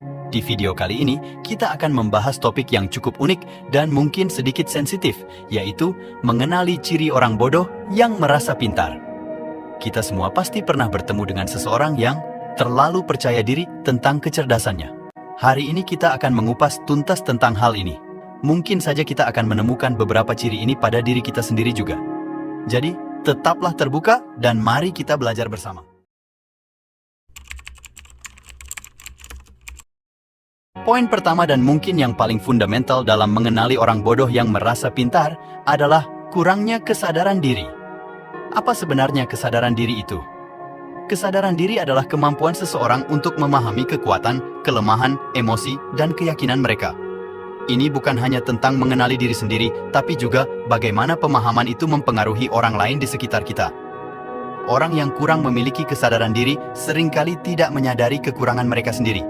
Di video kali ini, kita akan membahas topik yang cukup unik dan mungkin sedikit sensitif, yaitu mengenali ciri orang bodoh yang merasa pintar. Kita semua pasti pernah bertemu dengan seseorang yang terlalu percaya diri tentang kecerdasannya. Hari ini kita akan mengupas tuntas tentang hal ini. Mungkin saja kita akan menemukan beberapa ciri ini pada diri kita sendiri juga. Jadi, tetaplah terbuka dan mari kita belajar bersama. Poin pertama dan mungkin yang paling fundamental dalam mengenali orang bodoh yang merasa pintar adalah kurangnya kesadaran diri. Apa sebenarnya kesadaran diri itu? Kesadaran diri adalah kemampuan seseorang untuk memahami kekuatan, kelemahan, emosi, dan keyakinan mereka. Ini bukan hanya tentang mengenali diri sendiri, tapi juga bagaimana pemahaman itu mempengaruhi orang lain di sekitar kita. Orang yang kurang memiliki kesadaran diri seringkali tidak menyadari kekurangan mereka sendiri.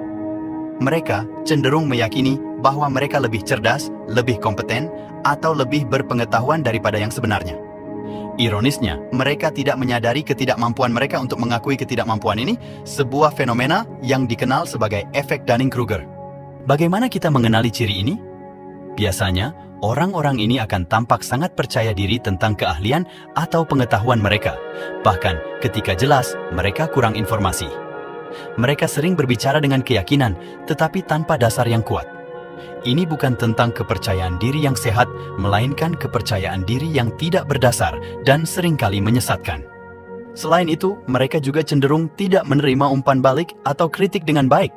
Mereka cenderung meyakini bahwa mereka lebih cerdas, lebih kompeten, atau lebih berpengetahuan daripada yang sebenarnya. Ironisnya, mereka tidak menyadari ketidakmampuan mereka untuk mengakui ketidakmampuan ini, sebuah fenomena yang dikenal sebagai efek Dunning-Kruger. Bagaimana kita mengenali ciri ini? Biasanya, orang-orang ini akan tampak sangat percaya diri tentang keahlian atau pengetahuan mereka. Bahkan, ketika jelas, mereka kurang informasi. Mereka sering berbicara dengan keyakinan, tetapi tanpa dasar yang kuat. Ini bukan tentang kepercayaan diri yang sehat, melainkan kepercayaan diri yang tidak berdasar dan seringkali menyesatkan. Selain itu, mereka juga cenderung tidak menerima umpan balik atau kritik dengan baik.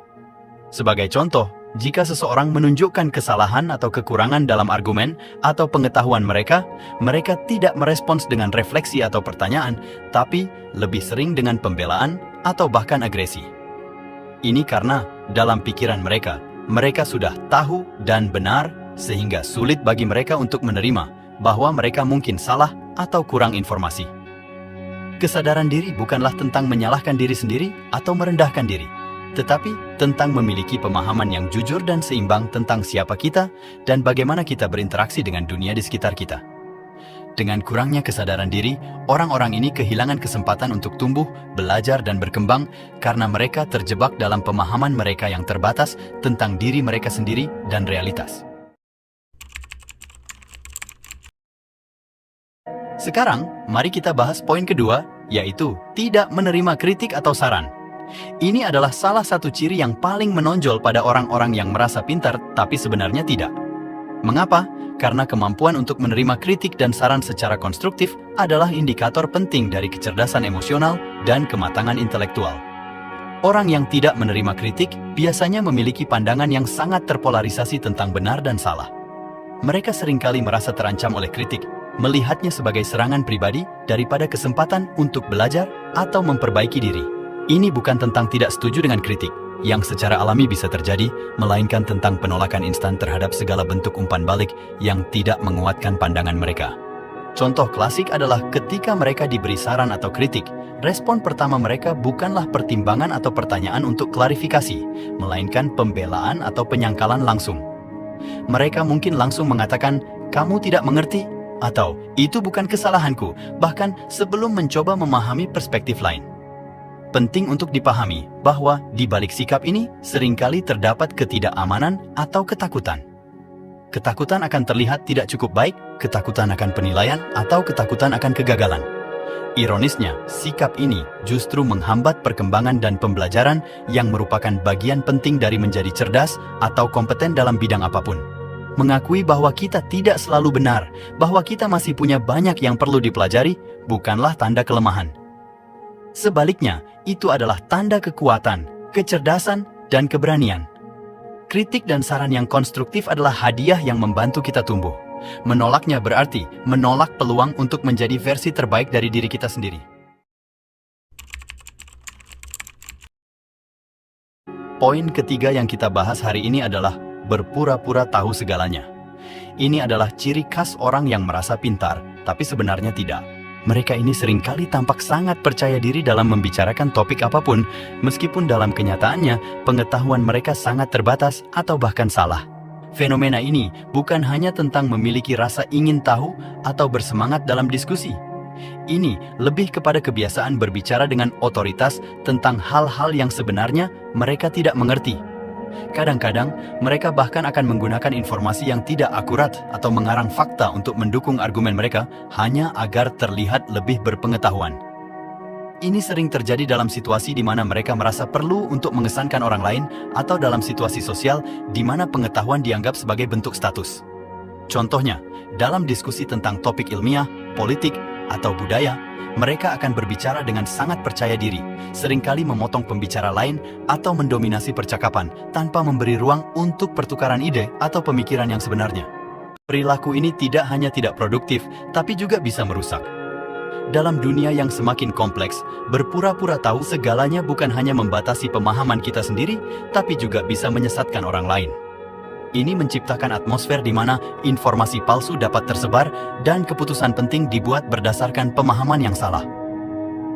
Sebagai contoh, jika seseorang menunjukkan kesalahan atau kekurangan dalam argumen atau pengetahuan mereka, mereka tidak merespons dengan refleksi atau pertanyaan, tapi lebih sering dengan pembelaan atau bahkan agresi. Ini karena dalam pikiran mereka, mereka sudah tahu dan benar sehingga sulit bagi mereka untuk menerima bahwa mereka mungkin salah atau kurang informasi. Kesadaran diri bukanlah tentang menyalahkan diri sendiri atau merendahkan diri, tetapi tentang memiliki pemahaman yang jujur dan seimbang tentang siapa kita dan bagaimana kita berinteraksi dengan dunia di sekitar kita. Dengan kurangnya kesadaran diri, orang-orang ini kehilangan kesempatan untuk tumbuh, belajar, dan berkembang karena mereka terjebak dalam pemahaman mereka yang terbatas tentang diri mereka sendiri dan realitas. Sekarang, mari kita bahas poin kedua, yaitu tidak menerima kritik atau saran. Ini adalah salah satu ciri yang paling menonjol pada orang-orang yang merasa pintar, tapi sebenarnya tidak. Mengapa? Karena kemampuan untuk menerima kritik dan saran secara konstruktif adalah indikator penting dari kecerdasan emosional dan kematangan intelektual. Orang yang tidak menerima kritik biasanya memiliki pandangan yang sangat terpolarisasi tentang benar dan salah. Mereka seringkali merasa terancam oleh kritik, melihatnya sebagai serangan pribadi daripada kesempatan untuk belajar atau memperbaiki diri. Ini bukan tentang tidak setuju dengan kritik, yang secara alami bisa terjadi, melainkan tentang penolakan instan terhadap segala bentuk umpan balik yang tidak menguatkan pandangan mereka. Contoh klasik adalah ketika mereka diberi saran atau kritik, respon pertama mereka bukanlah pertimbangan atau pertanyaan untuk klarifikasi, melainkan pembelaan atau penyangkalan langsung. Mereka mungkin langsung mengatakan, "Kamu tidak mengerti," atau "Itu bukan kesalahanku," bahkan sebelum mencoba memahami perspektif lain. Penting untuk dipahami bahwa di balik sikap ini seringkali terdapat ketidakamanan atau ketakutan. Ketakutan akan terlihat tidak cukup baik, ketakutan akan penilaian, atau ketakutan akan kegagalan. Ironisnya, sikap ini justru menghambat perkembangan dan pembelajaran yang merupakan bagian penting dari menjadi cerdas atau kompeten dalam bidang apapun. Mengakui bahwa kita tidak selalu benar, bahwa kita masih punya banyak yang perlu dipelajari, bukanlah tanda kelemahan. Sebaliknya, itu adalah tanda kekuatan, kecerdasan, dan keberanian. Kritik dan saran yang konstruktif adalah hadiah yang membantu kita tumbuh. Menolaknya berarti menolak peluang untuk menjadi versi terbaik dari diri kita sendiri. Poin ketiga yang kita bahas hari ini adalah berpura-pura tahu segalanya. Ini adalah ciri khas orang yang merasa pintar, tapi sebenarnya tidak. Mereka ini seringkali tampak sangat percaya diri dalam membicarakan topik apapun, meskipun dalam kenyataannya pengetahuan mereka sangat terbatas atau bahkan salah. Fenomena ini bukan hanya tentang memiliki rasa ingin tahu atau bersemangat dalam diskusi. Ini lebih kepada kebiasaan berbicara dengan otoritas tentang hal-hal yang sebenarnya mereka tidak mengerti. Kadang-kadang, mereka bahkan akan menggunakan informasi yang tidak akurat atau mengarang fakta untuk mendukung argumen mereka hanya agar terlihat lebih berpengetahuan. Ini sering terjadi dalam situasi di mana mereka merasa perlu untuk mengesankan orang lain atau dalam situasi sosial di mana pengetahuan dianggap sebagai bentuk status. Contohnya, dalam diskusi tentang topik ilmiah, politik, atau budaya, mereka akan berbicara dengan sangat percaya diri, seringkali memotong pembicara lain atau mendominasi percakapan tanpa memberi ruang untuk pertukaran ide atau pemikiran yang sebenarnya. Perilaku ini tidak hanya tidak produktif, tapi juga bisa merusak. Dalam dunia yang semakin kompleks, berpura-pura tahu segalanya bukan hanya membatasi pemahaman kita sendiri, tapi juga bisa menyesatkan orang lain. Ini menciptakan atmosfer di mana informasi palsu dapat tersebar dan keputusan penting dibuat berdasarkan pemahaman yang salah.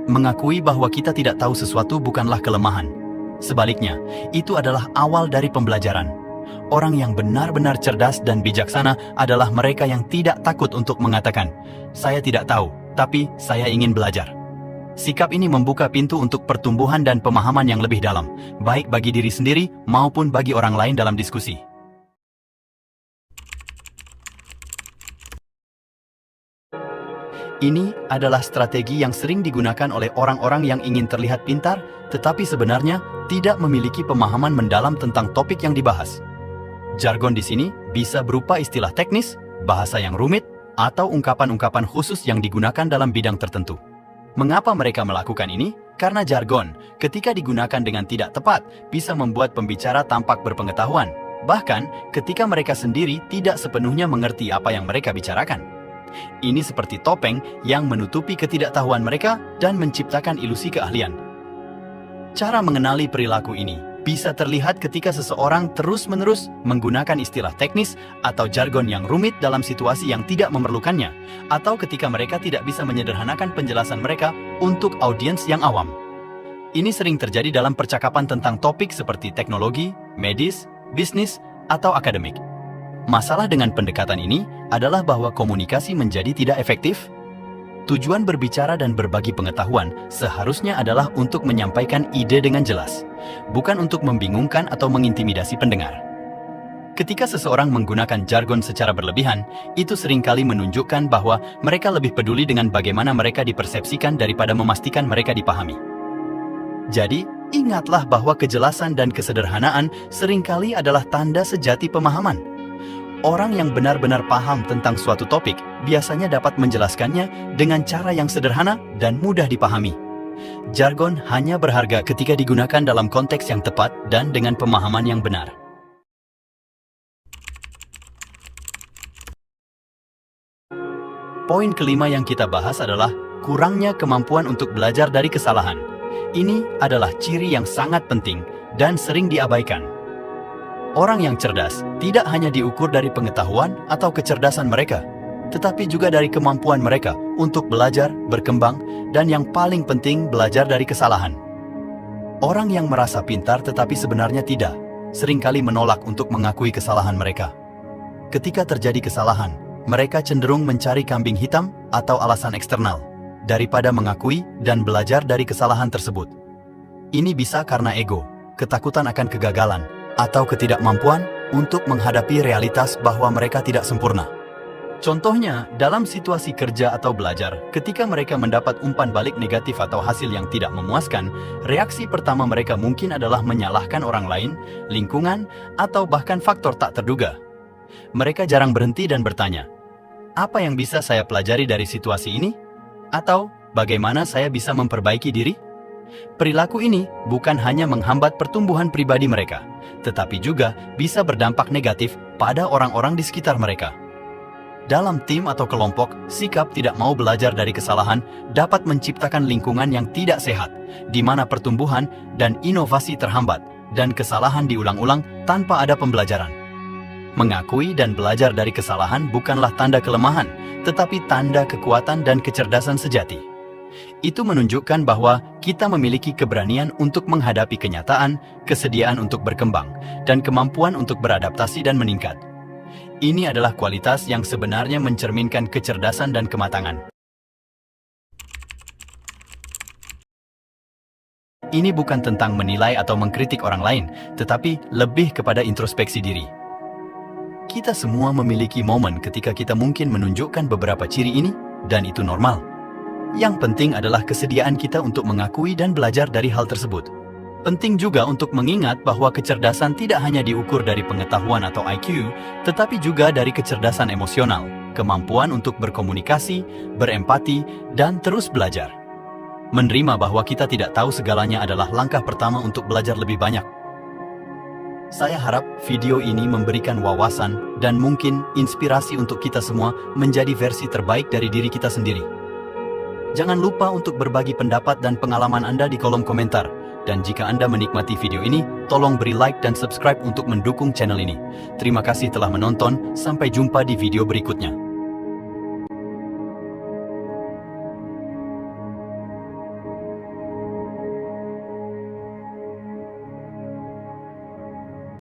Mengakui bahwa kita tidak tahu sesuatu bukanlah kelemahan. Sebaliknya, itu adalah awal dari pembelajaran. Orang yang benar-benar cerdas dan bijaksana adalah mereka yang tidak takut untuk mengatakan, "Saya tidak tahu, tapi saya ingin belajar." Sikap ini membuka pintu untuk pertumbuhan dan pemahaman yang lebih dalam, baik bagi diri sendiri maupun bagi orang lain dalam diskusi. Ini adalah strategi yang sering digunakan oleh orang-orang yang ingin terlihat pintar, tetapi sebenarnya tidak memiliki pemahaman mendalam tentang topik yang dibahas. Jargon di sini bisa berupa istilah teknis, bahasa yang rumit, atau ungkapan-ungkapan khusus yang digunakan dalam bidang tertentu. Mengapa mereka melakukan ini? Karena jargon, ketika digunakan dengan tidak tepat, bisa membuat pembicara tampak berpengetahuan. Bahkan, ketika mereka sendiri tidak sepenuhnya mengerti apa yang mereka bicarakan. Ini seperti topeng yang menutupi ketidaktahuan mereka dan menciptakan ilusi keahlian. Cara mengenali perilaku ini bisa terlihat ketika seseorang terus-menerus menggunakan istilah teknis atau jargon yang rumit dalam situasi yang tidak memerlukannya, atau ketika mereka tidak bisa menyederhanakan penjelasan mereka untuk audiens yang awam. Ini sering terjadi dalam percakapan tentang topik seperti teknologi, medis, bisnis, atau akademik. Masalah dengan pendekatan ini adalah bahwa komunikasi menjadi tidak efektif. Tujuan berbicara dan berbagi pengetahuan seharusnya adalah untuk menyampaikan ide dengan jelas, bukan untuk membingungkan atau mengintimidasi pendengar. Ketika seseorang menggunakan jargon secara berlebihan, itu seringkali menunjukkan bahwa mereka lebih peduli dengan bagaimana mereka dipersepsikan daripada memastikan mereka dipahami. Jadi, ingatlah bahwa kejelasan dan kesederhanaan seringkali adalah tanda sejati pemahaman. Orang yang benar-benar paham tentang suatu topik biasanya dapat menjelaskannya dengan cara yang sederhana dan mudah dipahami. Jargon hanya berharga ketika digunakan dalam konteks yang tepat dan dengan pemahaman yang benar. Poin kelima yang kita bahas adalah kurangnya kemampuan untuk belajar dari kesalahan. Ini adalah ciri yang sangat penting dan sering diabaikan. Orang yang cerdas tidak hanya diukur dari pengetahuan atau kecerdasan mereka, tetapi juga dari kemampuan mereka untuk belajar, berkembang, dan yang paling penting belajar dari kesalahan. Orang yang merasa pintar tetapi sebenarnya tidak, seringkali menolak untuk mengakui kesalahan mereka. Ketika terjadi kesalahan, mereka cenderung mencari kambing hitam atau alasan eksternal, daripada mengakui dan belajar dari kesalahan tersebut. Ini bisa karena ego, ketakutan akan kegagalan, atau ketidakmampuan untuk menghadapi realitas bahwa mereka tidak sempurna. Contohnya, dalam situasi kerja atau belajar, ketika mereka mendapat umpan balik negatif atau hasil yang tidak memuaskan, reaksi pertama mereka mungkin adalah menyalahkan orang lain, lingkungan, atau bahkan faktor tak terduga. Mereka jarang berhenti dan bertanya, "Apa yang bisa saya pelajari dari situasi ini?" Atau, "Bagaimana saya bisa memperbaiki diri?" Perilaku ini bukan hanya menghambat pertumbuhan pribadi mereka, tetapi juga bisa berdampak negatif pada orang-orang di sekitar mereka. Dalam tim atau kelompok, sikap tidak mau belajar dari kesalahan dapat menciptakan lingkungan yang tidak sehat, di mana pertumbuhan dan inovasi terhambat, dan kesalahan diulang-ulang tanpa ada pembelajaran. Mengakui dan belajar dari kesalahan bukanlah tanda kelemahan, tetapi tanda kekuatan dan kecerdasan sejati. Itu menunjukkan bahwa kita memiliki keberanian untuk menghadapi kenyataan, kesediaan untuk berkembang, dan kemampuan untuk beradaptasi dan meningkat. Ini adalah kualitas yang sebenarnya mencerminkan kecerdasan dan kematangan. Ini bukan tentang menilai atau mengkritik orang lain, tetapi lebih kepada introspeksi diri. Kita semua memiliki momen ketika kita mungkin menunjukkan beberapa ciri ini, dan itu normal. Yang penting adalah kesediaan kita untuk mengakui dan belajar dari hal tersebut. Penting juga untuk mengingat bahwa kecerdasan tidak hanya diukur dari pengetahuan atau IQ, tetapi juga dari kecerdasan emosional, kemampuan untuk berkomunikasi, berempati, dan terus belajar. Menerima bahwa kita tidak tahu segalanya adalah langkah pertama untuk belajar lebih banyak. Saya harap video ini memberikan wawasan dan mungkin inspirasi untuk kita semua menjadi versi terbaik dari diri kita sendiri. Jangan lupa untuk berbagi pendapat dan pengalaman Anda di kolom komentar. Dan jika Anda menikmati video ini, tolong beri like dan subscribe untuk mendukung channel ini. Terima kasih telah menonton, sampai jumpa di video berikutnya.